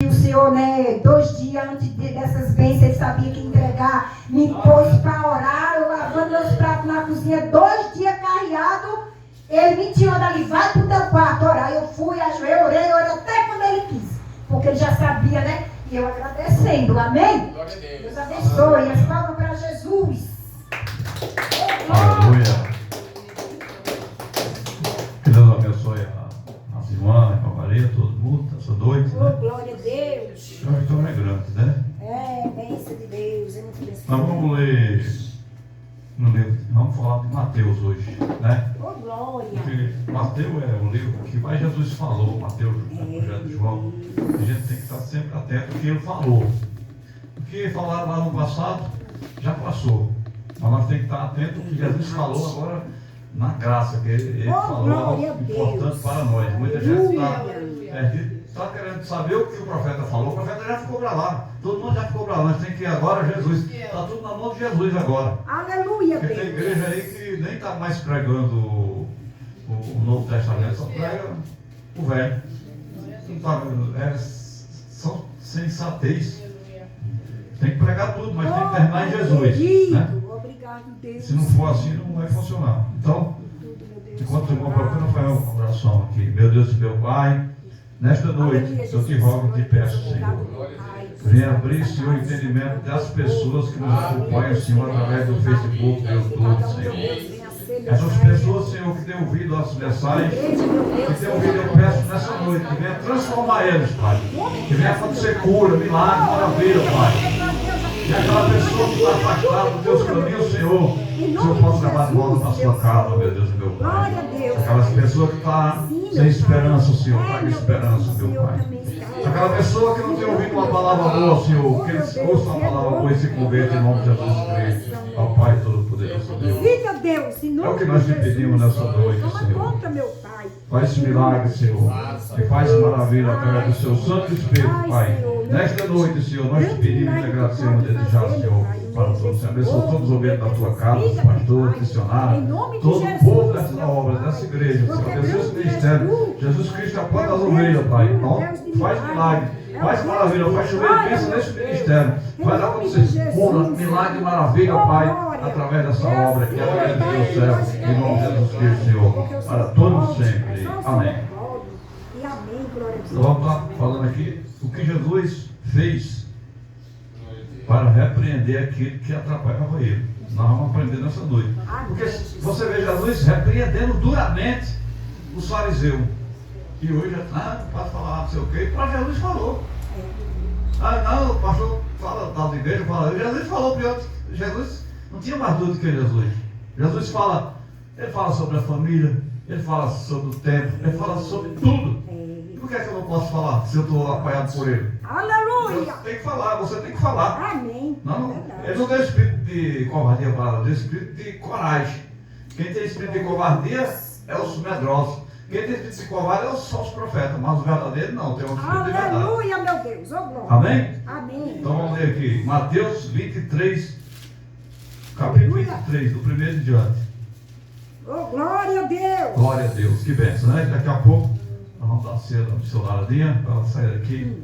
O Senhor, né, 2 dias antes dessas bênçãos, ele sabia que entregar, me pôs para orar, eu lavando meus pratos na cozinha, 2 dias carreado, ele me tirou dali, vai pro teu quarto orar. Eu fui, ajoelhei, orei até quando ele quis, porque ele já sabia, né? E eu agradecendo, amém? Deus abençoe, as palmas para Jesus. Aleluia. Que Deus abençoe as irmãs, a Maria, todo mundo, essa noite. Oh, né? glória a Deus. A vitória é grande, né? É, bênção de Deus, é muito bênção. Nós vamos ler no livro, vamos falar de Mateus hoje, né? Oh, glória. Porque Mateus é o livro que mais Jesus falou, Mateus, Evangelho de João. A gente tem que estar sempre atento ao que ele falou. O que falaram lá no passado, já passou. Mas nós temos que estar atentos ao que Jesus falou agora na graça, que ele falou algo importante para nós. Muita gente está querendo saber o que o profeta falou. O profeta já ficou para lá. Todo mundo já ficou para lá. Nós temos que ir agora Jesus. Está tudo na mão de Jesus agora. Aleluia, Porque tem igreja aí que nem está mais pregando o Novo Testamento, só prega o Velho. São sensatez. Tem que pregar tudo, mas tem que terminar em Jesus. Né? Obrigado, Deus. Se não for assim, não vai funcionar. Então, enquanto o irmão procura fazer uma oração aqui. Meu Deus e meu Pai, nesta noite eu te rogo e te peço, Senhor. Venha abrir, Senhor, o entendimento das pessoas que nos acompanham, Senhor, através do Facebook, do YouTube, Senhor. Essas pessoas, Senhor, que têm ouvido as mensagens, que têm ouvido, eu peço nessa noite, que venha transformar eles, Pai. Que venha acontecer cura, milagre, maravilha, Pai. E aquela pessoa que está afastada dos teus caminhos, Senhor, que o Senhor possa levar de volta para a sua casa, meu Deus e meu Pai. Aquelas pessoas que estão sem esperança, Senhor, traga esperança, meu Pai. Aquela pessoa que não tem ouvido uma palavra boa, Senhor, que eles ouçam a palavra boa e se convertam em nome de Jesus Cristo, ao Pai Todo-Poderoso Deus. É o que nós te pedimos nessa noite, Senhor. Faz esse milagre, Senhor, e faz maravilha através do seu Santo Espírito, Pai. Nesta noite, Senhor, nós te pedimos e agradecemos desde já, Senhor, para todos. Abençoa todos os membros da tua casa, os pastores, missionários, todo o povo dessa obra, dessa igreja, Senhor. Abençoa esse ministério. Jesus Cristo é a porta das ovelhas, Pai. Então, faz milagre, faz maravilha, faz chover, pensa nesse ministério. Faz acontecer cura, milagre e maravilha, Pai, através dessa obra e através do teu servo, em nome de Jesus Cristo, Senhor, para todos sempre. Amém. Então, vamos estar falando aqui o que Jesus fez para repreender aquilo que atrapalhava ele. Nós vamos aprender nessa noite. Porque você vê Jesus repreendendo duramente os fariseus. E hoje, não pode falar não sei o quê, mas Jesus falou. Não, o pastor fala das igrejas, Jesus falou pior. Jesus não tinha mais dúvida que Jesus. Jesus fala, ele fala sobre a família, ele fala sobre o tempo, ele fala sobre tudo. E por que é que eu não posso falar se eu estou apoiado por ele? Aleluia! Tem que falar, você tem que falar. Amém. Não, ele não tem espírito de covardia para ela, tem espírito de coragem. Quem tem espírito de covardia é os medrosos. Quem tem espírito de covardia são os profetas, mas os verdadeiros não, tem um espírito de verdade. Aleluia, meu Deus, oh glória. Amém? Amém. Então vamos ler aqui, Mateus 23, capítulo 23, do primeiro em diante. Oh, glória a Deus. Glória a Deus, que bênção, né? Daqui a pouco nós vamos dar a ceia da missionária para ela sair daqui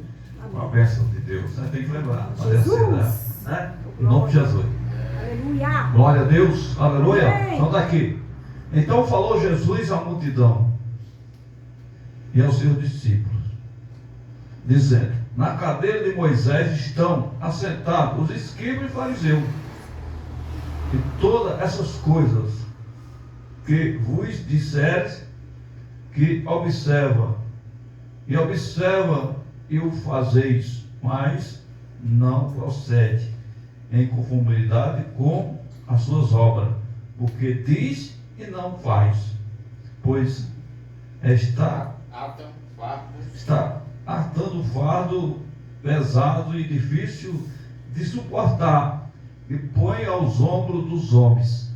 com a bênção de Deus, né? Tem que lembrar, fazer a ceia dela, né? Em nome de Jesus. Aleluia. Glória a Deus, aleluia. Amém. Então está aqui. Então falou Jesus à multidão e aos seus discípulos, dizendo: na cadeira de Moisés estão assentados os escribas e fariseus, e todas essas coisas que vos disseres, que observa e o fazeis, mas não procede em conformidade com as suas obras, porque diz e não faz, pois está atando fardo pesado e difícil de suportar, e põe aos ombros dos homens,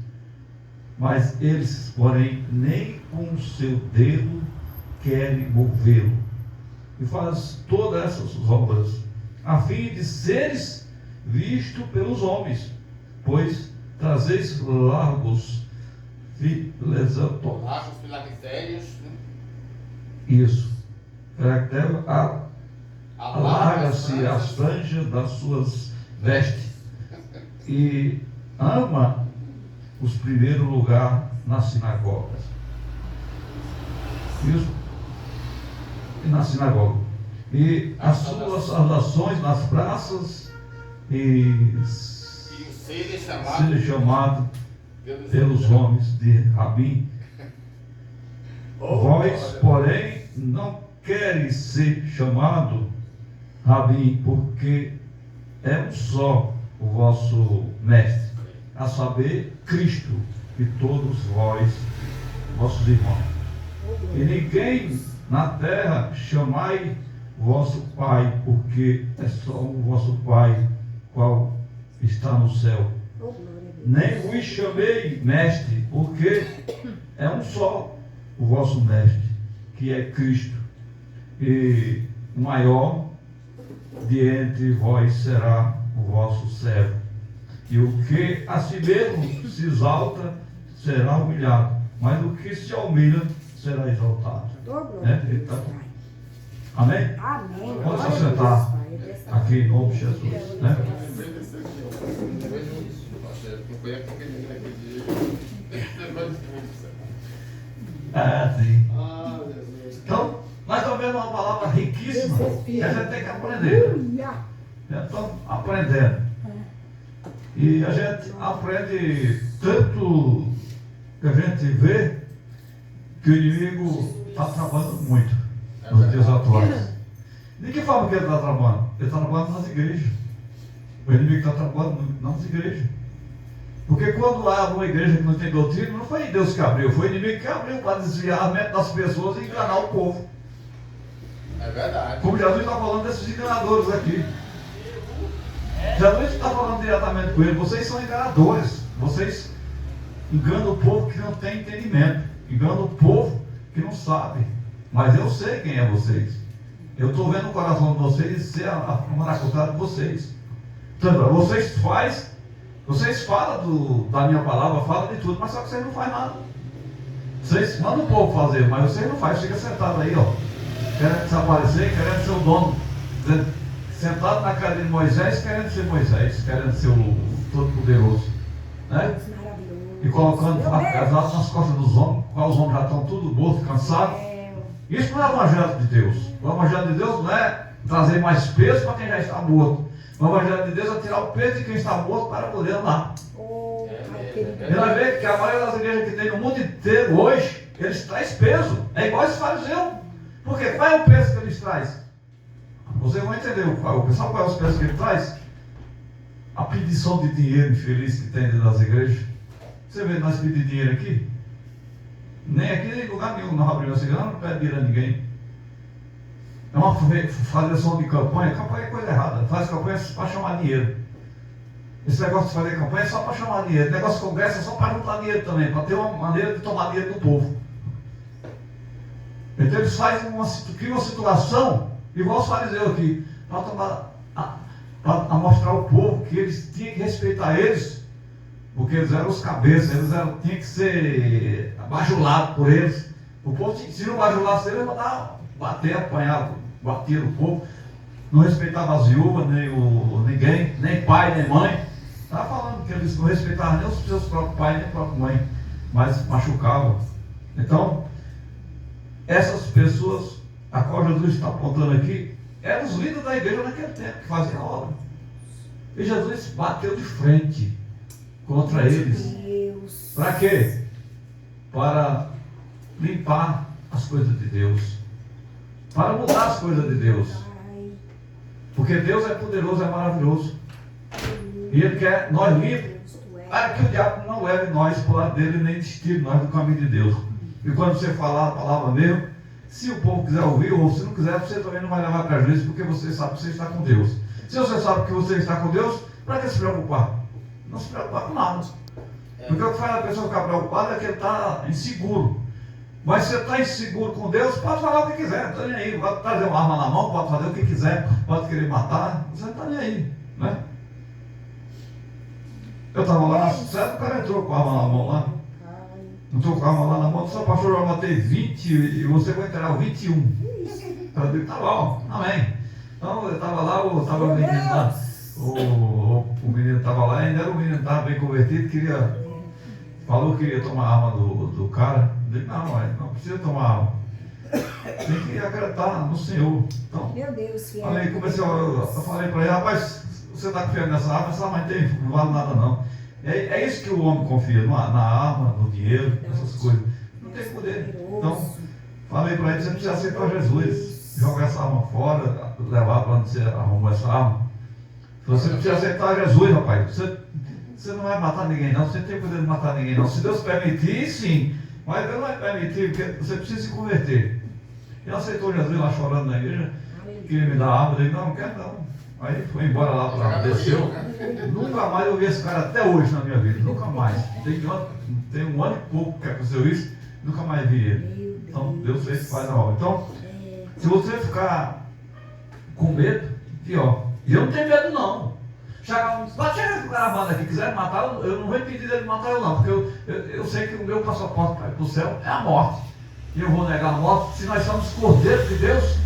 mas eles, porém, nem com o seu dedo querem movê-lo, e faz todas essas obras a fim de seres visto pelos homens, pois trazeis largos filactérios, isso, caractere alarga-se as franjas das suas vestes e ama os primeiros lugares nas sinagogas. E na sinagoga. E as suas saudações nas praças e ser chamado pelos homens de Rabim. Vós, porém, não queres ser chamado Rabim, porque é um só o vosso mestre, a saber, Cristo, e todos vós, vossos irmãos. E ninguém na terra chamai vosso Pai, porque é só o vosso Pai, qual está no céu. Nem vos chamei mestre, porque é um só o vosso mestre, que é Cristo. E o maior de entre vós será o vosso servo. E o que a si mesmo se exalta será humilhado, mas o que se humilha será exaltado. Então, amém? Amém. Pode se sentar aqui em nome de Jesus. Né? Sim. Então, nós estamos vendo uma palavra riquíssima que a gente tem que aprender. Estamos aprendendo. E a gente aprende tanto que a gente vê que o inimigo está trabalhando muito nos dias atuais. De que forma que ele está trabalhando? Ele está trabalhando nas igrejas. O inimigo está trabalhando nas igrejas. Porque quando há uma igreja que não tem doutrina, não foi Deus que abriu, foi o inimigo que abriu para desviar a mente das pessoas e enganar o povo. É verdade. Como Jesus está falando desses enganadores aqui. Jesus está falando diretamente com ele. Vocês são enganadores. Vocês enganam o povo que não tem entendimento. Enganam o povo que não sabe. Mas eu sei quem é vocês. Eu estou vendo o coração de vocês e sei a maracutaia de vocês. Então, vocês falam da minha palavra, falam de tudo, mas só que vocês não fazem nada. Vocês mandam o povo fazer, mas vocês não fazem. Fica sentado aí, ó. Querendo desaparecer, querendo ser o dono. Sentado na cadeira de Moisés, querendo ser Moisés, querendo ser o Todo-Poderoso. Né? E colocando pesado nas costas dos homens, qual os homens já estão tudo mortos, cansados. Isso não é o Evangelho de Deus. O Evangelho de Deus não é trazer mais peso para quem já está morto. O Evangelho de Deus é tirar o peso de quem está morto para poder andar. E nós vemos que a maioria das igrejas que tem no mundo inteiro hoje, eles trazem peso. É igual esse fariseu. Por quê? Qual é o peso que eles trazem? Vocês vão entender o peso. Sabe qual é o peso que ele traz? A pedição de dinheiro infeliz que tem dentro das igrejas. Você vê nós pedir dinheiro aqui? Nem aqui, nem em lugar nenhum. Nós abrimos a igreja, não pede dinheiro a ninguém. É uma fazer de campanha. Campanha é coisa errada. Faz campanha para chamar dinheiro. Esse negócio de fazer campanha é só para chamar dinheiro. Esse negócio de congresso é só para juntar dinheiro também. Para ter uma maneira de tomar dinheiro do povo. Então eles fazem uma situação, igual os fariseus aqui, para mostrar ao povo que eles tinham que respeitar eles, porque eles eram os cabeças, tinham que ser bajulados por eles. O povo, se não bajulasse eles, mandava bater, apanhar, bater o povo, não respeitava as viúvas, ninguém, nem pai, nem mãe. Estava falando que eles não respeitavam nem os seus próprios pais, nem a própria mãe, mas machucavam. Então, essas pessoas, a qual Jesus está apontando aqui, eram os líderes da igreja naquele tempo, que faziam a obra. E Jesus bateu de frente contra eles. Para quê? Para limpar as coisas de Deus. Para mudar as coisas de Deus. Porque Deus é poderoso, é maravilhoso. E Ele quer nós limpos, para que o diabo não leve nós para o lado dele, nem destie nós do caminho de Deus. E quando você falar a palavra mesmo, se o povo quiser ouvir, ou se não quiser, você também não vai levar prejuízo, porque você sabe que você está com Deus. Se você sabe que você está com Deus, para que se preocupar? Não se preocupar com nada. Porque o que faz a pessoa ficar preocupada é que ele está inseguro. Mas se você está inseguro com Deus, pode falar o que quiser, não está nem aí. Pode trazer uma arma na mão, pode fazer o que quiser, pode querer matar, você não está nem aí. Né? Eu estava lá na sede, o cara entrou com a arma na mão lá. Não estou com a arma lá na mão, só pastor, eu matei 20 e você vai entrar o 21. Eu digo, tá bom, amém. Então, eu estava lá, o menino lá, o menino estava lá, ainda era o menino estava bem convertido, falou que queria tomar a arma do cara. Eu disse, não precisa tomar arma. Tem que acreditar no Senhor. Então, Meu Deus, fiel. eu falei para ele, rapaz, você está confiando nessa arma? Essa arma não vale nada não. É isso que o homem confia, na arma, no dinheiro, nessas coisas. Não tem poder. Então, falei para ele, você precisa aceitar Jesus, jogar essa arma fora, levar para onde você arrumou essa arma. Você precisa aceitar Jesus, rapaz. Você não vai matar ninguém não, você não tem poder de matar ninguém não. Se Deus permitir, sim. Mas Deus não vai permitir, porque você precisa se converter. Ele aceitou Jesus lá chorando na igreja, queria me dar arma, eu disse, não quero não. Aí foi embora lá para lá, desceu. Nunca mais eu vi esse cara até hoje na minha vida, nunca mais. Tem um ano e pouco que aconteceu isso, nunca mais vi ele. Então Deus fez que faz a obra. Então, se você ficar com medo, pior. E eu não tenho medo não. Pode chegar com o caravana aqui, quiser matar, eu não vou impedir dele de matar eu não, porque eu sei que o meu passaporte para ir para o céu é a morte. E eu vou negar a morte. Se nós somos cordeiros de Deus,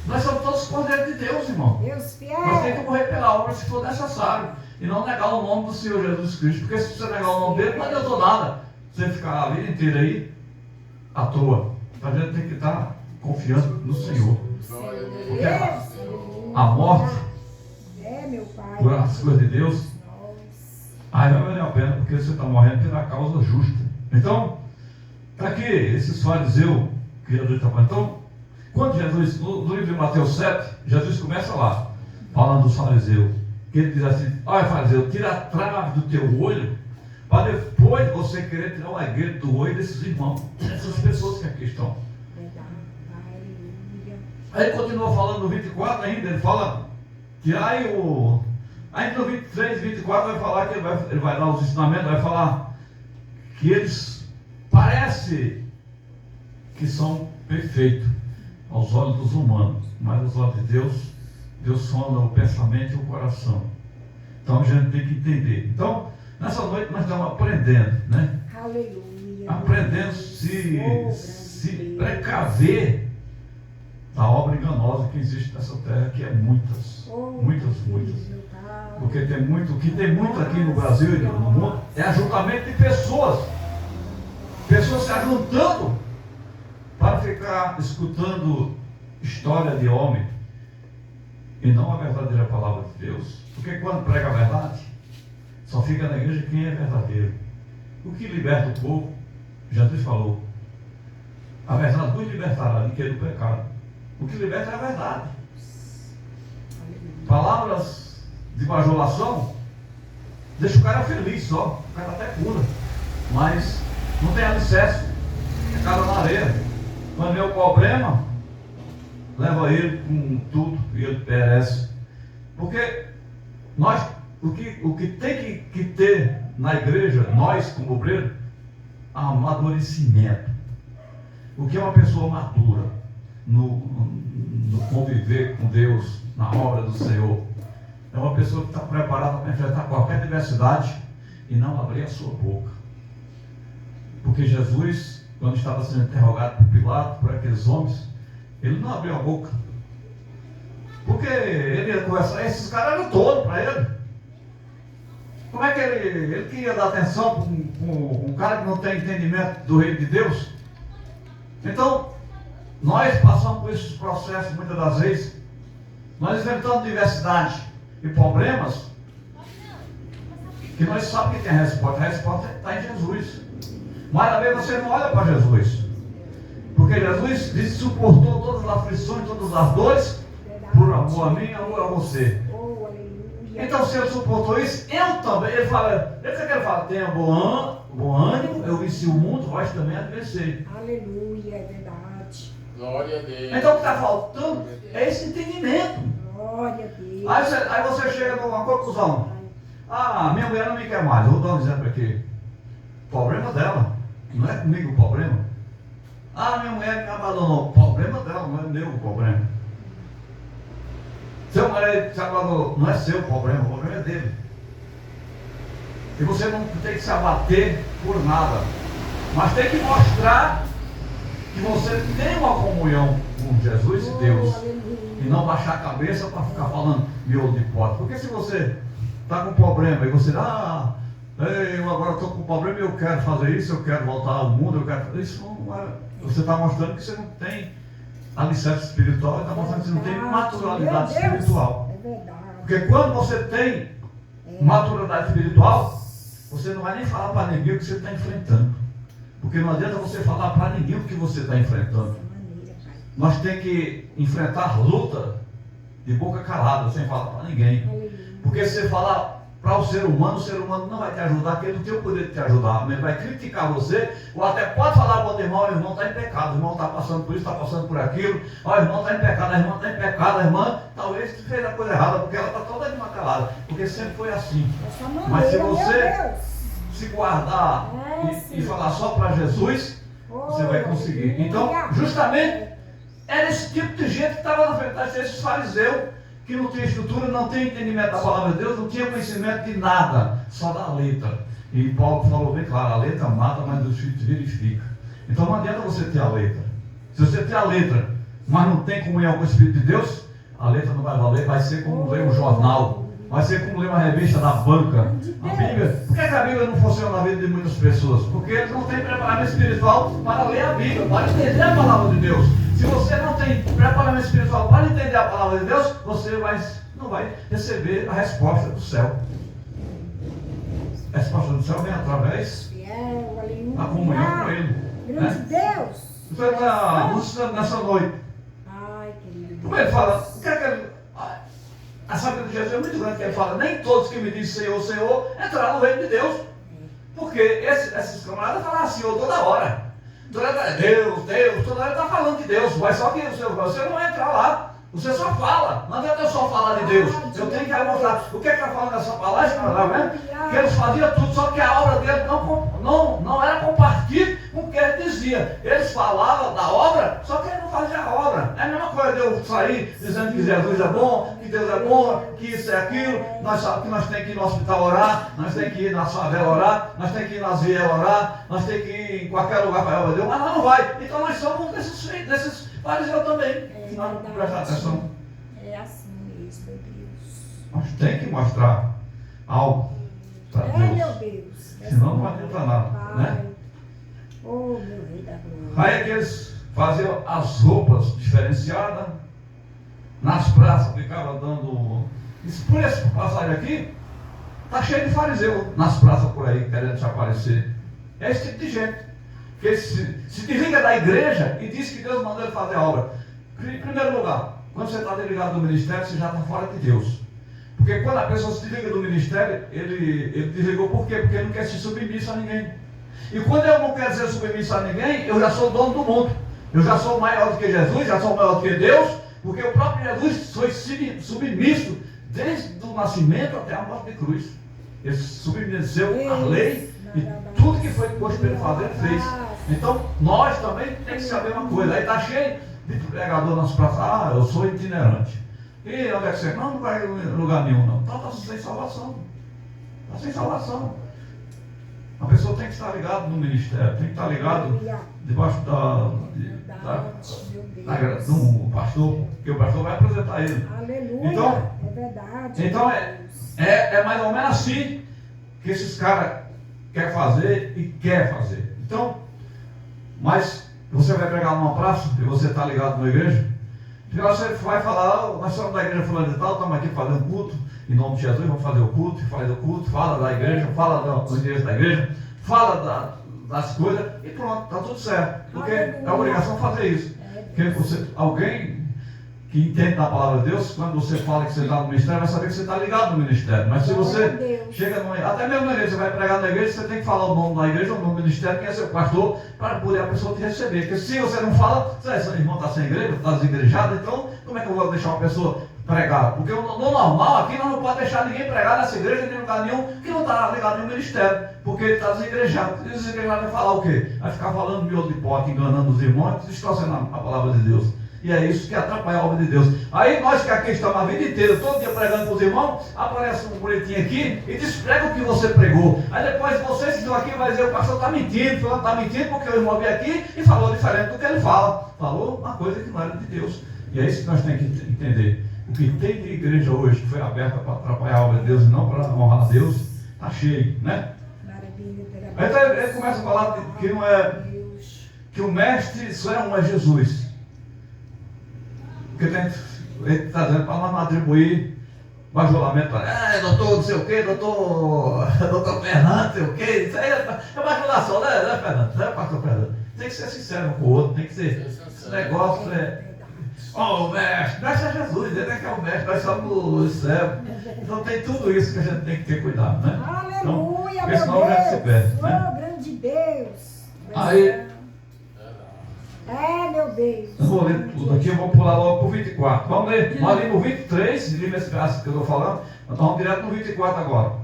nós somos todos cordeiros de Deus, irmão. Deus fiel. Nós temos que morrer pela obra se for necessário. E não negar o nome do Senhor Jesus Cristo. Porque se você negar o nome dele, não adiantou nada. Você ficar a vida inteira aí, à toa. A gente tem que estar confiando no Senhor. Porque a morte, meu Pai, por as coisas de Deus, aí vai valer a pena, porque você está morrendo pela causa justa. Então, está aqui esses fariseus que Jesus está falando. Então, quando Jesus, no livro de Mateus 7, Jesus começa lá, falando dos fariseus, que ele diz assim, olha fariseu, tira a trave do teu olho, para depois você querer tirar o agueiro do olho desses irmãos, dessas pessoas que aqui estão. Aí ele continua falando no 24 ainda, ele fala que aí no 23, 24 vai falar que ele vai dar os ensinamentos, vai falar que eles parecem que são perfeitos aos olhos dos humanos, mas aos olhos de Deus sonda o pensamento e o coração. Então a gente tem que entender. Então, nessa noite nós estamos aprendendo, né? Aleluia. Aprendendo se precaver da obra enganosa que existe nessa terra, que é muitas. Porque o que tem muito aqui no Brasil e no mundo é ajuntamento de pessoas se ajuntando para ficar escutando história de homem e não a verdadeira palavra de Deus. Porque quando prega a verdade, só fica na igreja quem é verdadeiro. O que liberta o povo, Jesus falou, a verdade nos libertará de que do pecado. O que liberta é a verdade. Palavras de bajulação deixa o cara feliz só, o cara até cura, mas não tem alicerce, é cara na areia. Quando é o problema, leva ele com tudo e ele perece. Porque o que tem que ter na igreja, nós como obreiro, amadurecimento. O que é uma pessoa madura no conviver com Deus, na obra do Senhor? É uma pessoa que está preparada para enfrentar qualquer diversidade e não abrir a sua boca. Porque Jesus, quando estava sendo interrogado por Pilato, por aqueles homens, ele não abriu a boca. Porque ele ia conversar, esses caras eram tolos para ele. Como é que ele queria dar atenção para um cara que não tem entendimento do reino de Deus? Então, nós passamos por esses processos muitas das vezes. Nós enfrentamos diversidade e problemas que nós sabemos que tem a resposta está em Jesus. Mas às vezes você não olha para Jesus, porque Jesus disse que suportou todas as aflições, todas as dores, por amor a mim e amor a você. Então se ele suportou isso, eu também. Ele fala, tenha bom ânimo, eu venci o mundo, vós também a vencer. Aleluia, é verdade. Glória a Deus. Então o que está faltando é esse entendimento. Glória a Deus. Aí você chega numa conclusão. Minha mulher não me quer mais. Eu vou dar um exemplo aqui. Problema dela. Não é comigo o problema. Minha mulher me abandonou. Problema dela, não é meu o problema. Seu marido se abandonou. Não é seu o problema é dele. E você não tem que se abater por nada. Mas tem que mostrar que você tem uma comunhão com Jesus e Deus. aleluia. E não baixar a cabeça para ficar falando miolo de pote. Porque se você está com problema e você, eu agora estou com problema e eu quero fazer isso, eu quero voltar ao mundo, eu quero fazer isso, não é, você está mostrando que você não tem alicerce espiritual, está mostrando que você não tem maturidade espiritual. É verdade. Porque quando você tem maturidade espiritual, você não vai nem falar para ninguém o que você está enfrentando. Porque não adianta você falar para ninguém o que você está enfrentando. Nós temos que enfrentar luta de boca calada, sem falar para ninguém. Porque se você falar para o ser humano não vai te ajudar, porque ele não tem o poder de te ajudar. Ele vai criticar você, ou até pode falar para o outro irmão, o irmão está em pecado, o irmão está passando por isso, está passando por aquilo, o irmão está em pecado, a irmã está em pecado, a irmã talvez fez a coisa errada, porque ela está toda desmantelada, porque sempre foi assim. Mas se você se guardar e falar só para Jesus, você vai conseguir. Então, justamente, era esse tipo de gente que estava na frente, esses fariseus, que não tinha estrutura, não tinha entendimento da palavra de Deus, não tinha conhecimento de nada, só da letra. E Paulo falou bem claro, a letra mata, mas o Espírito vivifica. Então não adianta você ter a letra. Se você tem a letra, mas não tem comunhão com o Espírito de Deus, a letra não vai valer, vai ser como ler um jornal, vai ser como ler uma revista da banca. A Bíblia, por que a Bíblia não funciona na vida de muitas pessoas? Porque eles não têm preparamento espiritual para ler a Bíblia, para entender a palavra de Deus. Se você não tem preparamento espiritual para entender a palavra de Deus, você não vai receber a resposta do céu. A resposta do céu vem através da comunhão com Ele. Grande Deus. Então ele está anunciando nessa noite. Ai, querido. Como ele fala, a sabedoria de Jesus é muito grande, que ele fala, nem todos que me dizem Senhor, Senhor, entrarão no reino de Deus. Porque esses camaradas falam Senhor toda hora. Toda hora, Deus, toda hora está falando de Deus, mas só que você não entra lá, você só fala. Não adianta eu só falar de Deus, eu tenho que mostrar. O que é que está falando nessa palavra? Que eles faziam tudo, só que a obra dele não era compartilhada com o que ele dizia. Eles falavam da obra, só que ele não fazia a obra. É a mesma coisa de eu sair dizendo que Jesus é bom, que Deus é bom, que isso é aquilo, que nós temos que ir no hospital orar, nós temos que ir na favela orar, nós temos que ir nas vielas orar, nós temos que ir em qualquer lugar para a obra de Deus, mas nós não vai. Então nós somos desses fariseus também. Não prestar atenção. É assim mesmo, meu Deus. Nós temos que mostrar algo para Deus. Meu Deus. Senão não adianta nada, né? Oh, meu rei da glória. Aí é que eles faziam as roupas diferenciadas, nas praças ficavam dando. Por essa passagem aqui, está cheio de fariseu nas praças por aí, querendo se aparecer. É esse tipo de gente, que se desliga da igreja e diz que Deus mandou ele fazer a obra. Em primeiro lugar, quando você está desligado do ministério, você já está fora de Deus. Porque quando a pessoa se desliga do ministério, ele desligou por quê? Porque ele não quer ser submisso a ninguém. E quando eu não quero ser submisso a ninguém, eu já sou o dono do mundo. Eu já sou maior do que Jesus, já sou maior do que Deus, porque o próprio Jesus foi submisso desde o nascimento até a morte de cruz. Ele submeteu a lei e tudo que foi posto para ele fazer, ele fez. Então, nós também temos que saber uma coisa. Aí está cheio de pregador nas praças, eu sou itinerante. E onde é que você? Não vai em lugar nenhum, não. Então está sem salvação. Está sem salvação. A pessoa tem que estar ligada no ministério, tem que estar ligado debaixo do pastor, porque o pastor vai apresentar ele. Aleluia, então, é verdade. Então é mais ou menos assim que esses caras querem fazer e quer fazer. Então, mas você vai pregar numa praça e você está ligado na igreja, você vai falar, nós somos da igreja fulano e tal, estamos aqui fazendo culto, em nome de Jesus, vamos fazer o culto, fala da igreja, fala do endereço da igreja, fala das coisas e pronto, está tudo certo. Porque é a obrigação fazer isso. Porque alguém que entende da palavra de Deus, quando você fala que você está no ministério, vai saber que você está ligado no ministério. Mas se você chega até mesmo na igreja, você vai pregar na igreja, você tem que falar o nome da igreja, o nome do ministério, quem é seu pastor, para poder a pessoa te receber. Porque se você não fala, esse irmão está sem igreja, está desigrejado, então como é que eu vou deixar uma pessoa pregar? Porque no normal aqui nós não podemos deixar ninguém pregar nessa igreja, nem lugar nenhum, que não está ligado no ministério, porque ele está desigrejado. Desigrejado vai falar o quê? Vai ficar falando miolo de pote, enganando os irmãos, distorcendo a palavra de Deus. E é isso que atrapalha a obra de Deus. Aí nós que aqui estamos a vida inteira, todo dia pregando para os irmãos, aparece um boletim aqui e desprega o que você pregou. Aí depois vocês que estão aqui vão dizer, o pastor está mentindo, está mentindo porque o irmão veio aqui e falou diferente do que ele fala. Falou uma coisa que não era de Deus. E é isso que nós temos que entender. O que tem de igreja hoje que foi aberta para atrapalhar a obra de Deus e não para honrar a Deus, está cheio, né? Então ele começa a falar que não é, que o mestre só é um, é Jesus. Porque ele está dizendo para não atribuir bajulamento, doutor não sei o que, doutor Fernando, não sei o que, isso aí é bajulação, né, Fernando? Não é, pastor Fernando? Tem que ser sincero um com o outro, tem que ser. Esse negócio o mestre é Jesus, ele é que é o mestre, nós somos os servos. Então tem tudo isso que a gente tem que ter cuidado, né? Aleluia, então, meu senão a gente se perde, Deus. né? Oh, grande Deus. Aí, meu Deus. eu vou ler tudo aqui, eu vou pular logo para o 24. Vamos ler, nós lemos o 23, li esse verso que eu estou falando, nós estamos direto no 24 agora.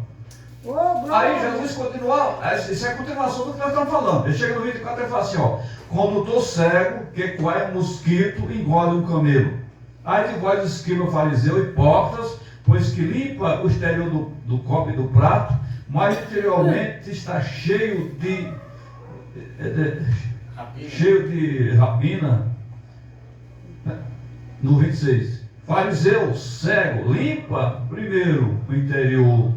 Aí Jesus continua, isso é a continuação do que nós estamos falando. Ele chega no 24 e fala assim, ó: como do cego, que qual mosquito engole um camelo. Aí de vós escriba fariseu, hipócritas, pois que limpa o exterior do copo e do prato, mas interiormente está cheio de rapina. No 26. Fariseu, cego, limpa primeiro o interior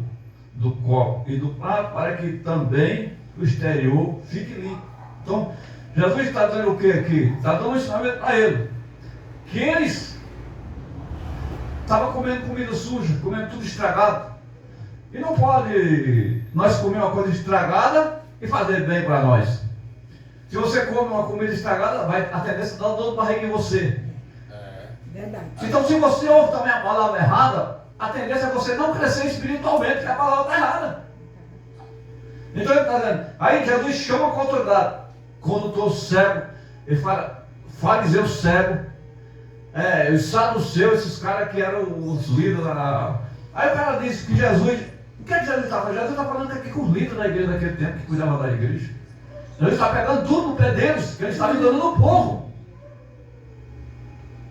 do copo e do prato, para que também o exterior fique limpo. Então, Jesus está dizendo o que aqui? Está dando um ensinamento para ele. Que eles estavam comendo comida suja, comendo tudo estragado. E não pode nós comer uma coisa estragada e fazer bem para nós. Se você come uma comida estragada, vai a tendência de dar dor de barriga em você. Verdade. Então, se você ouve também a palavra errada, a tendência é você não crescer espiritualmente, que a palavra está errada. Então ele está dizendo, aí Jesus chama a autoridade. Quando estou cego, ele fala, fariseu cego, os saduceus, esses caras que eram os líderes. Aí o cara disse que Jesus, o que é que Jesus está falando? Jesus está falando aqui com os líderes da igreja daquele tempo, que cuidavam da igreja. Jesus está pegando tudo no pé deles, que eles estavam enganando no povo.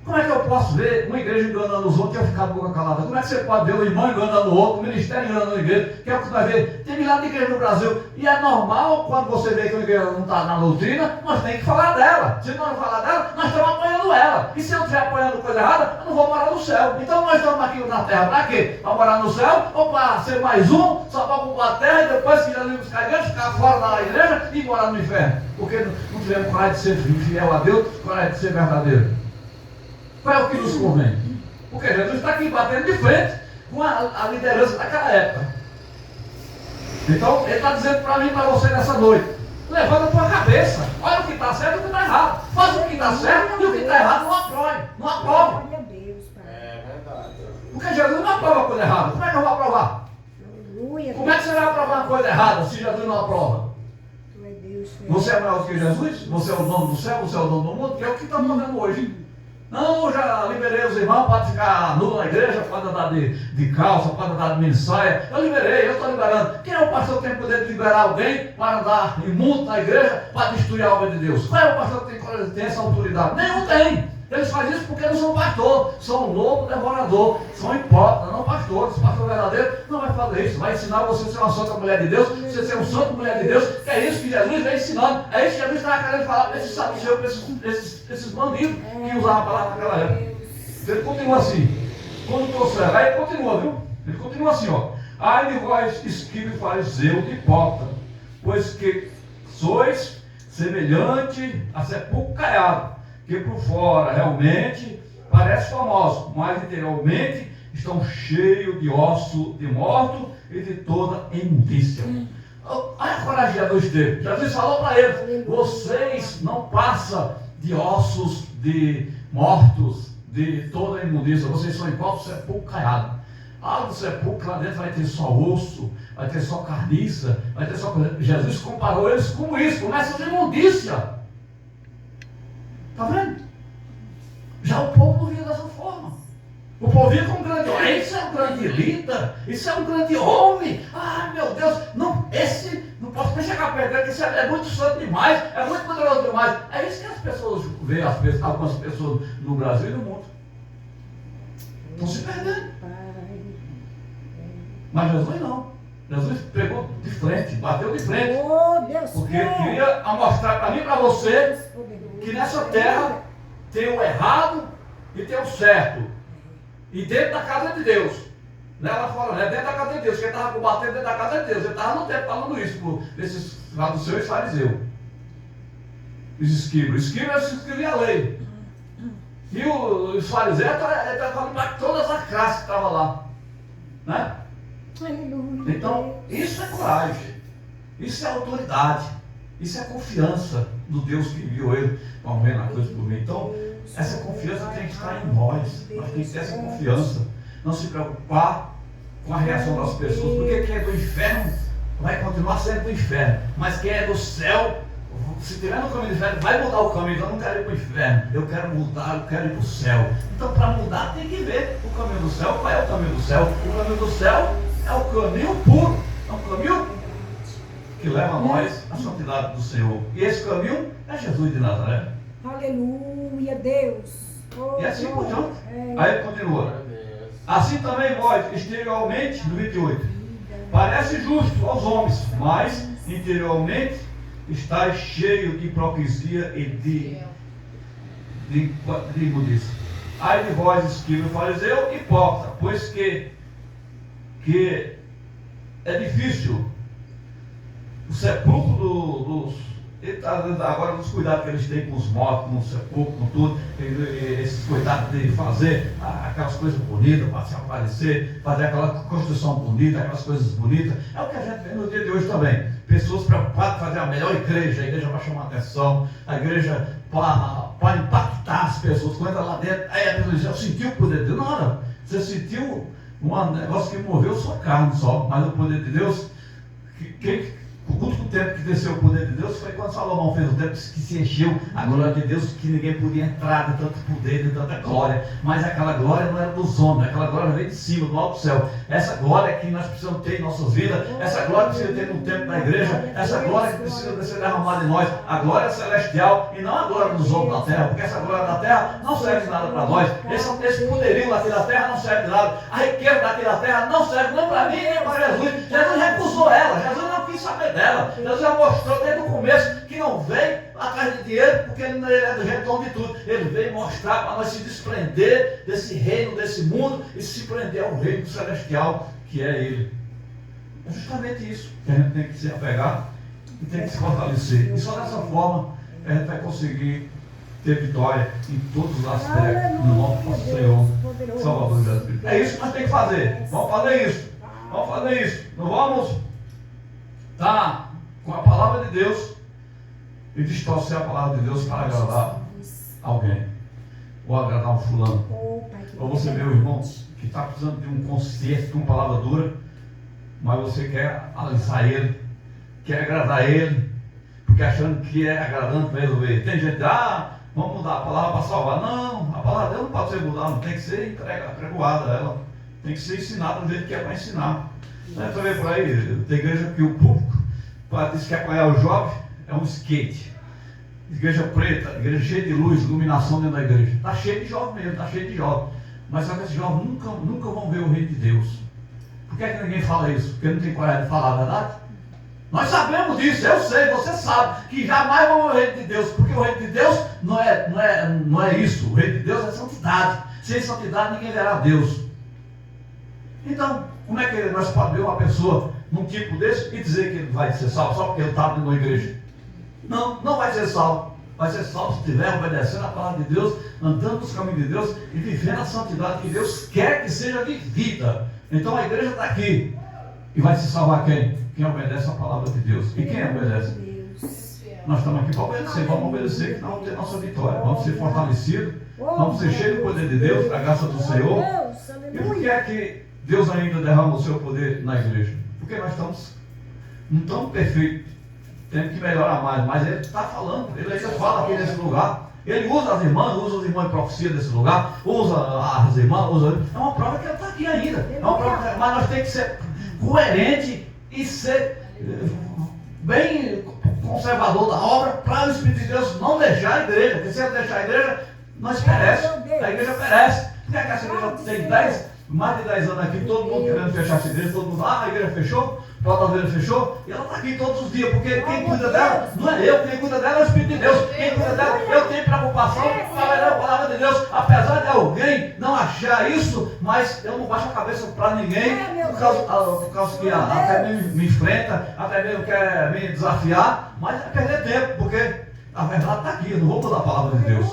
Como é que eu posso ver uma igreja enganando os outros e eu ficar de boca calada? Como é que você pode ver um irmão enganando o outro, o ministério enganando a igreja, que é o que nós vemos? Tem milhares de igrejas no Brasil. E é normal, quando você vê que uma igreja não está na doutrina, nós temos que falar dela. Se nós não falar dela, nós estamos apoiando ela. E se eu estiver apoiando coisa errada, eu não vou morar no céu. Então nós estamos aqui na terra para quê? Para morar no céu ou para ser mais um, só para ocupar a terra e depois que Jesus buscar a igreja, ficar fora da igreja e morar no inferno? Porque não tivemos coragem de ser fiel a Deus, coragem de ser verdadeiro. Qual é o que nos convém? Porque Jesus está aqui batendo de frente com a liderança daquela época. Então, ele está dizendo para mim e para você nessa noite: levanta a tua cabeça, olha o que está certo e o que está errado. Faz o que está certo e o que está errado não aprove. Não aprova. É verdade. Porque Jesus não aprova a coisa errada. Como é que eu vou aprovar? Como é que você vai aprovar uma coisa errada se Jesus não aprova? Você é maior do que Jesus? Você é o dono do céu? Você é o dono do mundo? Que é o que estamos fazendo hoje. Não, eu já liberei os irmãos para ficar nu na igreja, pode andar de calça, pode andar de mini-saia. Eu liberei, eu estou liberando. Quem é o pastor que tem poder de liberar alguém para andar imundo na igreja para destruir a obra de Deus? Qual é o pastor que tem essa autoridade? Nenhum tem. Eles fazem isso porque não são pastor, são lobo devorador, são hipócritas, não pastores. Pastor verdadeiro não vai fazer isso, vai ensinar você a ser uma santa mulher de Deus, você ser um santo mulher de Deus, que é isso que Jesus vem ensinando, é isso que Jesus estava querendo falar para esses saduceus, para esses bandidos que usavam a palavra naquela época. Ele continua assim, quando estou cego, aí ele continua, viu? Ele continua assim, ó: ai de vós, escriba e fariseu, hipócrita, pois que sois semelhante a sepulcro caiado, que por fora realmente parece famoso, mas interiormente estão cheios de osso de morto e de toda imundícia. Olha a coragem de Jesus teve. Jesus falou para eles: vocês não passam de ossos de mortos, de toda imundícia, vocês são igual ao sepulcro caiado. Do sepulcro lá dentro vai ter só osso, vai ter só carniça, vai ter só coisa. Jesus comparou eles com isso, com essa imundícia. Está vendo? Já o povo não via dessa forma. O povo via como um grande homem. Isso é um grande líder, isso é um grande homem. Ai meu Deus, não, esse não posso nem chegar perdendo, que isso é muito santo demais, é muito poderoso demais. É isso que as pessoas veem, algumas pessoas no Brasil e no mundo. Estão se perdendo. Mas Jesus não. Jesus pegou de frente, bateu de frente. Oh, Deus, Porque queria mostrar para mim e para você que nessa terra tem o errado e tem o certo. E dentro da casa de Deus. Não é lá fora, não é dentro da casa de Deus. Quem estava combatendo dentro da casa de Deus. Ele estava no tempo falando isso para esses saduceus e fariseus. Os escribas. Os escribas escreviam a lei. E os fariseus estavam falando para todas as classes que estavam lá. Né? aleluia. Então, isso é coragem. Isso é autoridade. Isso é confiança do Deus que enviou ele para morrer na cruz por mim. Então, essa confiança tem que estar em nós. Nós temos que ter essa confiança. Não se preocupar com a reação das pessoas. Porque quem é do inferno vai continuar sendo do inferno. Mas quem é do céu, se estiver no caminho do inferno, vai mudar o caminho. Então, eu não quero ir para o inferno. Eu quero mudar, eu quero ir para o céu. Então, para mudar, tem que ver o caminho do céu. Qual é o caminho do céu? O caminho do céu é o caminho puro. É um caminho que leva a nós à santidade do Senhor. E esse caminho é Jesus de Nazaré. Aleluia, Deus. Oh, E assim por diante. é. Aí ele continua. Assim também vós, exteriormente, no 28, parece justo aos homens, mas interiormente estáis cheio de hipocrisia e de imundícia. Ai de vós, escriba e fariseu, hipócrita, pois que é difícil o sepulcro dos. Ele está dando agora dos cuidados que eles têm com os mortos, com o sepulcro, com tudo. Esses cuidados de fazer aquelas coisas bonitas para se aparecer, fazer aquela construção bonita, aquelas coisas bonitas. É o que a gente vê no dia de hoje também. Pessoas preocupadas em fazer a melhor igreja, a igreja para chamar atenção, a igreja para impactar as pessoas. Quando entra lá dentro, aí a pessoa diz: eu senti o poder de Deus. Não, você sentiu um negócio que moveu sua carne só, mas o poder de Deus, o último tempo que desceu o poder de Deus foi quando Salomão fez o templo que se encheu a glória de Deus, que ninguém podia entrar de tanto poder, de tanta glória. Mas aquela glória não era dos homens, aquela glória veio de cima, do alto céu. Essa glória que nós precisamos ter em nossas vidas, essa glória que precisa ter no templo da igreja, essa glória que precisa ser derramada em nós, a glória celestial e não a glória dos homens da terra, porque essa glória da terra não serve de nada para nós. Esse poderio daqui da terra não serve de nada. A riqueza daqui da terra não serve nem para mim nem para Jesus. Jesus recusou ela, Jesus não quis saber dela. Jesus já mostrou desde o começo que não veio atrás de dinheiro, porque ele é do retorno de tudo. Ele veio mostrar para nós se desprender desse reino, desse mundo, e se prender ao reino celestial, que é ele. É justamente isso que a gente tem que se apegar e tem que se fortalecer. E só dessa forma a gente vai conseguir ter vitória em todos os aspectos no nome do nosso Senhor, Salvador Jesus Cristo. É isso que nós temos que fazer. Vamos fazer isso. Vamos fazer isso. Não vamos estar com a palavra de Deus e distorcer a palavra de Deus para agradar alguém ou agradar um fulano. Ou você vê o irmão que está precisando de um conserto, de uma palavra dura, mas você quer alisar ele, quer agradar ele, porque achando que é agradando para resolver. Tem gente que vamos mudar a palavra para salvar. Não, a palavra de Deus não pode ser mudada, não tem que ser pregoada ela, tem que ser ensinada do jeito que é para ensinar. Você vê por aí, tem igreja que o público diz que apoiar o jovem é um skate. Igreja preta, igreja cheia de luz, iluminação dentro da igreja. Está cheio de jovem mesmo, está cheio de jovem. Mas só que esses jovens nunca vão ver o reino de Deus. Por que é que ninguém fala isso? Porque não tem coragem de falar a verdade? Nós sabemos disso, eu sei, você sabe, que jamais vão ver o reino de Deus, porque o reino de Deus não é isso. O reino de Deus é santidade. Sem santidade ninguém verá Deus. Então, como é que nós podemos ver uma pessoa num tipo desse e dizer que ele vai ser salvo só porque ele está dentro da igreja? Não vai ser salvo. Vai ser salvo se estiver obedecendo a palavra de Deus, andando nos caminhos de Deus e vivendo a santidade que Deus quer que seja vivida. Então a igreja está aqui. E vai se salvar quem? Quem obedece a palavra de Deus. E quem obedece? Nós estamos aqui para obedecer. Vamos obedecer que nós vamos ter nossa vitória. Vamos ser fortalecidos. Vamos ser cheios do poder de Deus, da graça do Senhor. E por que é que Deus ainda derrama o seu poder na igreja? Porque nós estamos não tão perfeitos. Temos que melhorar mais. Mas Ele está falando. Ele ainda fala aqui nesse lugar. Ele usa as irmãs de profecia desse lugar. Usa as irmãs. É uma prova que Ele está aqui ainda. É uma prova, mas nós temos que ser coerentes e ser bem conservador da obra, para o Espírito de Deus não deixar a igreja, porque se ele deixar a igreja, nós perece, a igreja perece. Por que essa igreja tem mais de 10 anos aqui, todo mundo querendo fechar essa igreja, todo mundo, a igreja fechou, a porta fechou, e ela está aqui todos os dias, porque quem cuida dela não é eu, quem cuida dela é o Espírito de Deus, quem cuida dela, eu tenho preocupação com a palavra de Deus, apesar de alguém não achar isso, mas eu não baixo a cabeça para ninguém, por causa que até me enfrenta, até mesmo quer me desafiar, mas é perder tempo, porque a verdade está aqui, eu não vou mudar a palavra de Deus.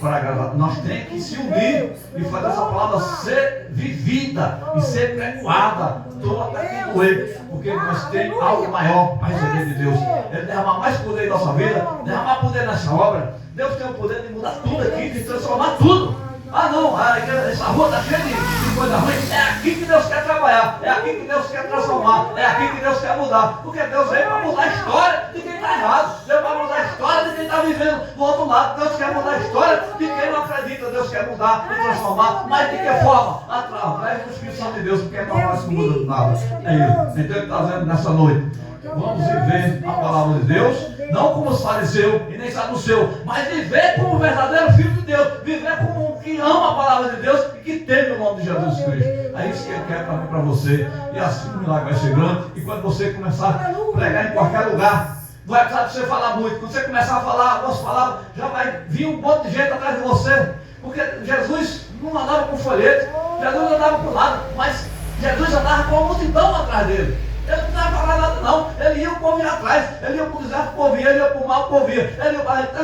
Para agradar, nós temos que se unir e fazer essa palavra ser vivida e ser pregoada toda a doer, porque nós temos algo maior para receber de Deus. Ele derramar mais poder em nossa vida, derramar poder nessa obra. Deus tem o poder de mudar tudo aqui, de transformar tudo. Ah não, essa rua está cheia de coisa ruim. É aqui que Deus quer trabalhar, é aqui que Deus quer transformar, é aqui que Deus quer mudar. Porque Deus veio para mudar a história de quem está errado, Deus vai mudar a história de quem está vivendo do outro lado. Deus quer mudar a história de quem não acredita, Deus quer mudar e transformar. Mas de que forma? Através do Espírito Santo de Deus, porque não nós que muda nada. É isso. Então ele está dizendo nessa noite, vamos viver a palavra de Deus, não como os fariseus e nem saduceu, mas viver como o verdadeiro filho de Deus, viver como um que ama a palavra de Deus e que teme o nome de Jesus Cristo. É isso que ele quer para você. E assim o milagre vai ser grande. E quando você começar a pregar em qualquer lugar, não vai precisar de você falar muito. Quando você começar a falar algumas palavras, já vai vir um monte de gente atrás de você. Porque Jesus não andava com folheto, Jesus andava com nada, mas Jesus andava com a multidão atrás dele. Ele não precisava falar nada não, ele ia o povo ir atrás, ele ia para o deserto, o povo ia, ele ia para o mal, o povo ia.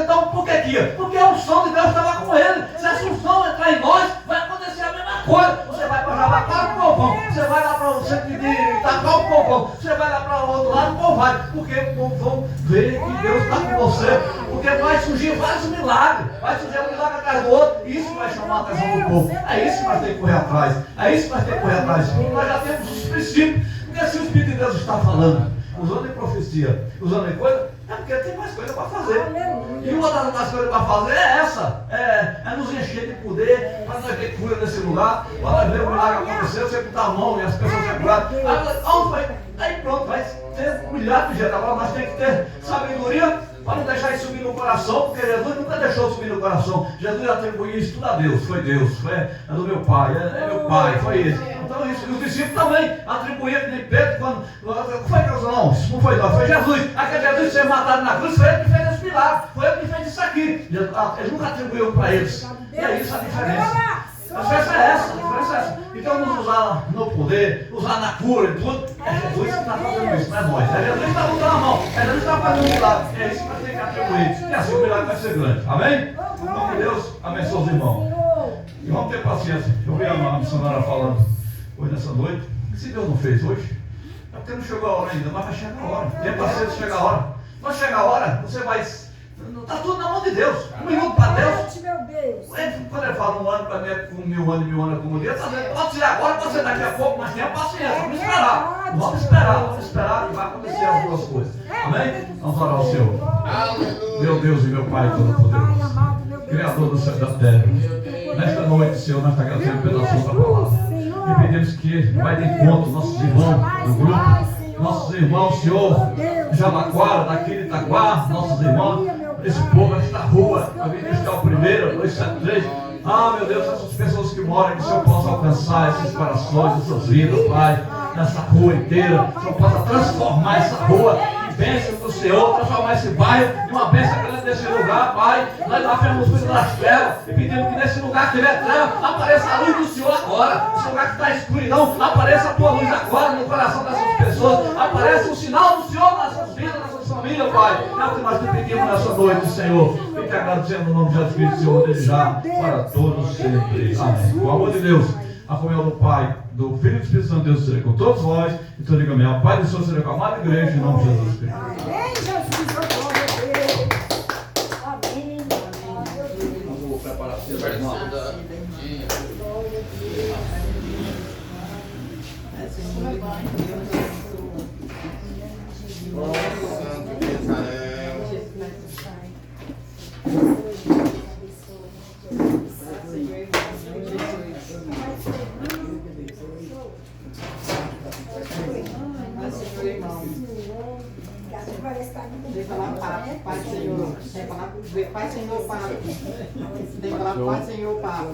Então por que ia? Porque a unção de Deus estava com ele. Se essa unção entrar em nós, vai acontecer a mesma coisa. Você vai para Jabacá, o povão, você vai lá para o centro de Itaquá, o povão, você vai lá para o outro lado, o povo vai. Porque o povão vê que Deus está com você, porque vai surgir vários milagres, vai surgir um milagre atrás do outro, e isso vai chamar a atenção do povo. É isso que nós temos que correr atrás, é isso que nós temos que correr atrás. Nós já temos os princípios. Porque se o Espírito de Deus está falando, usando em profecia, usando em coisa, é porque tem mais coisa para fazer. E uma das coisas para fazer é essa, é nos encher de poder, para nós ver cura nesse lugar, para nós ver o milagre acontecer, você botar a mão e as pessoas serem curadas. Aí pronto, vai ter milhares de gente. Agora nós temos que ter sabedoria para não deixar isso subir no coração, porque Jesus nunca deixou subir no coração. Jesus atribuiu isso tudo a Deus, foi do meu pai, é meu pai, foi isso. Então isso, e os discípulos também atribuíam, que nem Pedro, quando foi Deus, não, isso não foi nós, foi Jesus. Aquele Jesus ser matado na cruz, foi ele que fez esse milagre, foi ele que fez isso aqui. Eles nunca atribuíram para eles. E é isso a diferença. A diferença é essa, Então nos usar no poder, usar na cura e tudo, é Jesus que está fazendo isso, não é nós. É Jesus que está botando a mão, é Jesus que está fazendo o milagre. É isso que nós temos que atribuir. E assim o milagre vai ser grande. Amém? Em nome de Deus, abençoe os irmãos. E vamos ter paciência. Eu vi a missionária falando hoje nessa noite. Se Deus não fez hoje, é porque não chegou a hora ainda, mas vai chegar a hora. Tem paciência, chega a hora. Quando chegar a hora, você vai. Está tudo na mão de Deus. Um minuto para Deus. Quando ele fala um ano para mim é como 1000 anos, 1000 anos como um dia, pode ser agora, pode ser daqui a pouco, mas tenha paciência. Vamos esperar. Vamos esperar e vai acontecer as duas coisas. Amém? Vamos orar ao Senhor. Meu Deus e meu Pai Todo-Poderoso, Criador do céu e da terra. Nesta noite, Senhor, nós te agradecemos pela sua palavra. E pedimos que vai de encontro nossos irmãos do grupo, nossos irmãos, Senhor, Jabaquara, daqui de Itaquá, nossos irmãos, esse povo, esta rua, a vida está o primeiro, 273. Ah, meu Deus, essas pessoas que moram, que o Senhor possa alcançar esses corações, essas vidas, Pai, nessa rua inteira, que o Senhor possa transformar essa rua em bênção do Senhor, transformar esse bairro em uma bênção grande nesse lugar, Pai. Nós afirmamos coisas das trevas e pedimos que nesse lugar que tiver treva, apareça a luz do Senhor agora. Nesse lugar que está escuridão, apareça a tua luz agora no coração dessas pessoas, apareça o sinal do Senhor nas suas vidas, nas suas famílias, Pai. É o que nós te pedimos nessa noite, Senhor. E te agradecendo no nome de Jesus Cristo, Senhor, desde já, para todos sempre. Amém. Com o amor de Deus, a comunhão do Pai, do Filho e do Espírito Santo de Deus seja com todos vós, e toda a igreja, Pai do Senhor seja com a amada igreja, em nome de Jesus Cristo. Amém, Jesus, glória a Deus. Amém. Vamos preparar a ceia, irmão. Santo de Israel. Parece que tá muito Tem que falar Papa, Pai Senhor. Tem que falar Pai Senhor Papa. Tem que falar Pai Senhor Papa.